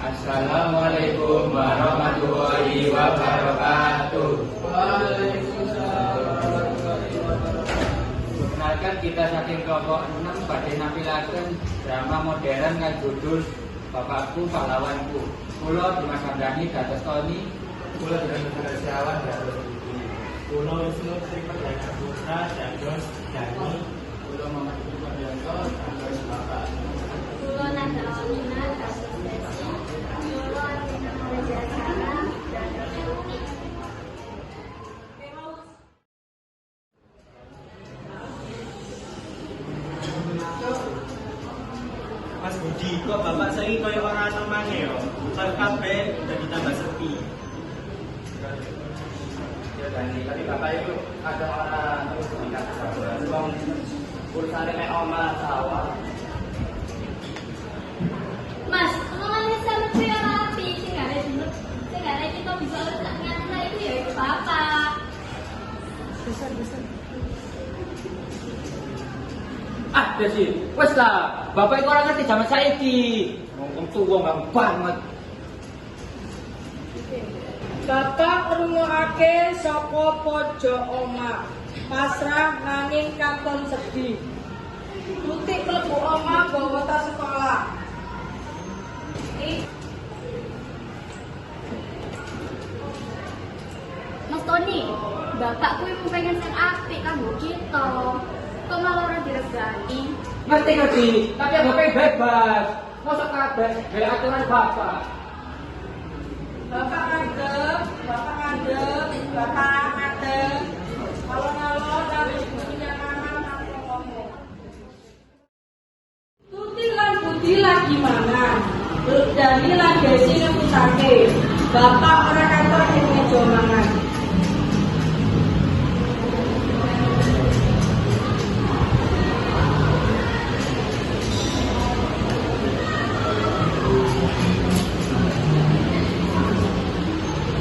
Assalamualaikum warahmatullahi wabarakatuh. Perkenalkan kita saking kelompok 6 pada nampilaken drama modern kang judul Bapakku Pahlawanku. Kula Dimas Hamdani dados Tony. Kula Dimas Setiawan dados Budi. Kula Wisnu Sri Perdana Putra dados Dani. Kula Muhammad Purwanto dados Bapak. Kula Nanda Alina dados Desi. Kula Arina Malajara dados Yuki. Mas Budi, kok bapak saiki koyo ora temane yo? Koyo kabeh dadi tambah sepi. Ya Dani, tapi Bapak itu ada orang terus tingkat sabar. Wong urusane mek omah sawah. Mas, omongannya sama kuwi ora api, sing gak kita bisa urus nyata itu ya itu bapak. Besar. Ah, Desi, wes lah. Bapak itu orang ngerti zaman saiki. Wong tuwa nggak banget. Bapak ngrungokake saka pojok omah. Pasrah nanging katon sedih. Tutik mlebu omah bawa tas sekolah. Mas Tony, bapak kuwi mau pengen sing apik kanggo kita. Kok malah ora diregani? Ngerti, tapi yang bapak bebas. Mosok kabeh bela aturan bapak. Bapak ngadep. Kalau harus punya kanan aku ngomong. Tuti lan Budi lagi mana? Dani lan Desi ngepusake. Bapak ora kantor ning meja mangan.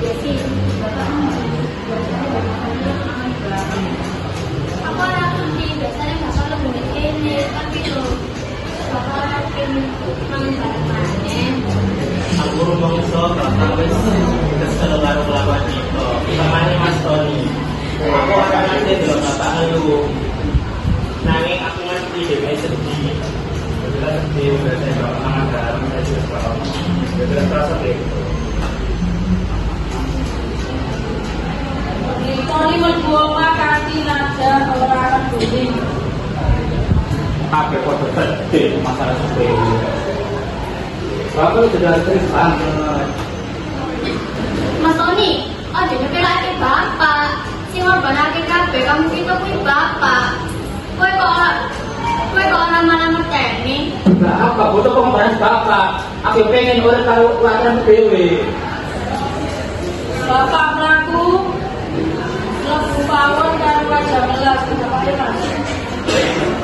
Desi, bapak aku ora ngerti, biasanya bapak lebih ngene, tapi tuh bapak pengen mangan bareng maneh. Aku rumangsa bapak wis kesel karo kelakuan kita. Samane Mas Tony. Aku ora ngerti lho bapak ngeluh. Nanging aku ngerti dhewe sedih. Jelas sedih udah saya bawa mangan bareng saya juga bawa. Jelas rasa itu. Tony mlebu omah kanthi nada ora peduli. Kabeh padha sedih masalah sepele. Bapak sudah terus banget. Mas Tony, aja nyepelake bapak. Sing ngorbanake kabeh kamu kita kuwi bapak. Kowe kok ora malah ngerteni. Enggak apa, butuh pengorbanan bapak. Aku pengen urip karo aturan dhewe. Bapak mlaku pawon karo wajah melas.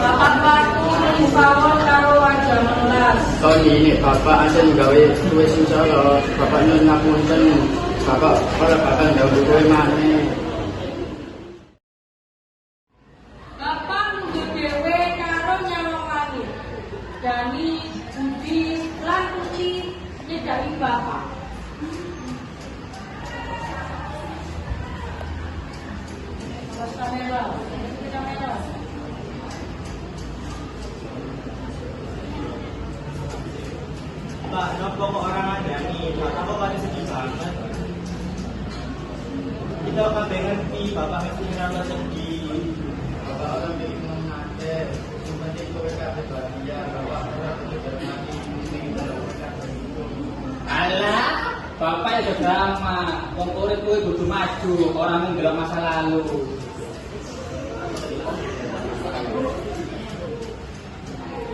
Bapak mlaku mlebu pawon karo wajah melas. Tony ini bapak asen gawe kue susah bapak nyuwun ngapunten bapak ora bakal gawe kue maneh. Bapak mundur dhewe karo nyawangane. Dani, Budi, lan Uci nyedaki bapak. Kamera. Pak, nopo kok orang ngandani? Bapak kok pada sedih banget? Kita kabeh ngerti bapak mesti ngerasa sedih. Bapak orang bingung nate, yang penting kue kabeh bahagia, bapak ora perlu mati penting Alah, bapak ya drama. Wong urip kuwi kudu maju, ora mung ndelok masa lalu.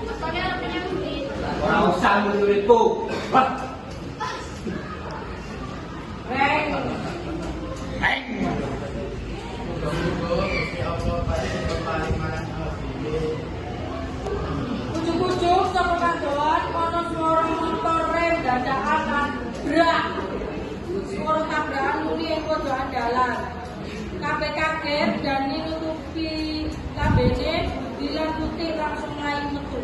Mas Tony ora punya duit. Ora usah murid-muridku. Wah, Reng. muga-muga Gusti Allah paling paling marang awake. Ujug-ujug saka kandoan ana swara motor rem dadakan lan brak. Swara tabrakan muni ing pojokan dalan. Kabeh kaget dan nutupi lambene Budi lan Tutik langsung mlayu metu.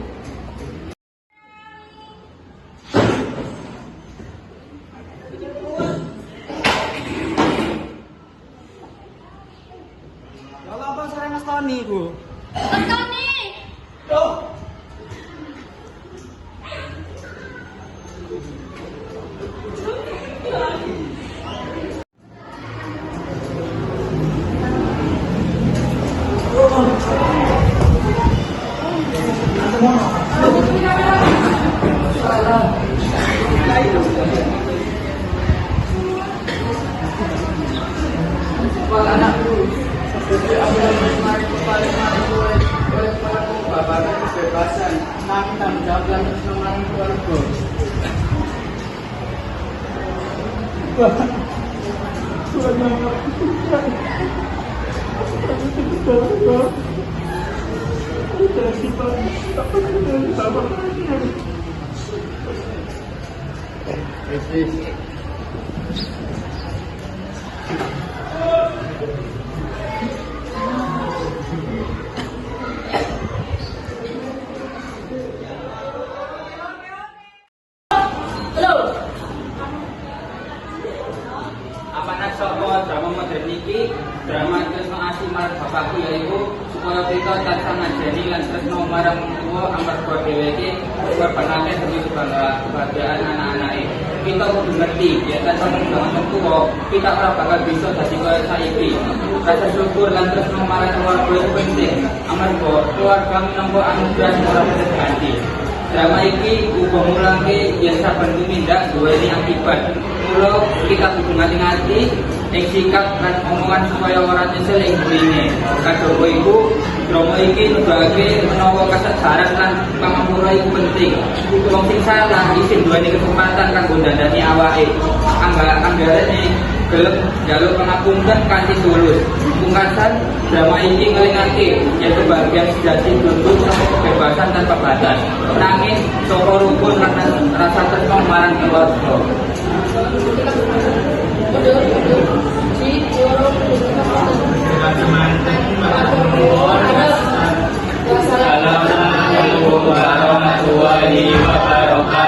Tony ku. Tony. Oh. Bapak kebebasan, kami tanggung jawab dan keselamatan keluarga. Apanan saka drama modern iki, drama tresno asih marang bapakku yaiku supaya kita tansah ngajeni lan tresno marang tuwa amarga dheweke korbanake demi kebahagiaan anak-anake. Kita kudu ngerti, ya tanpa menunggu tuwa, kita ora bakal bisa dadi kaya saiki. Rasa syukur lan tresno marang keluarga itu penting, amarga keluarga minangka anugerah ora bisa diganti. Drama iki uga mulangke yen saben tumindak duweni akibat. Mula kita kudu ngati-ngati ing sikap lan omongan supaya ora nyesel ing burine. Kadang iku drama iki nuduhake menawa kasabaran lan pamamura iku penting. Wong sing salah isin duweni kesempatan kanggo ndandani awake. Anggarane gelem njaluk pangapunten kanthi tulus. Pungkasan drama iki ngelingake yen kebahagiaan sejati duduk sama kebebasan tanpa batas. Nanging saka rukun lan rasa tresno marang keluarga. Assalamualaikum warahmatullahi wabarakatuh.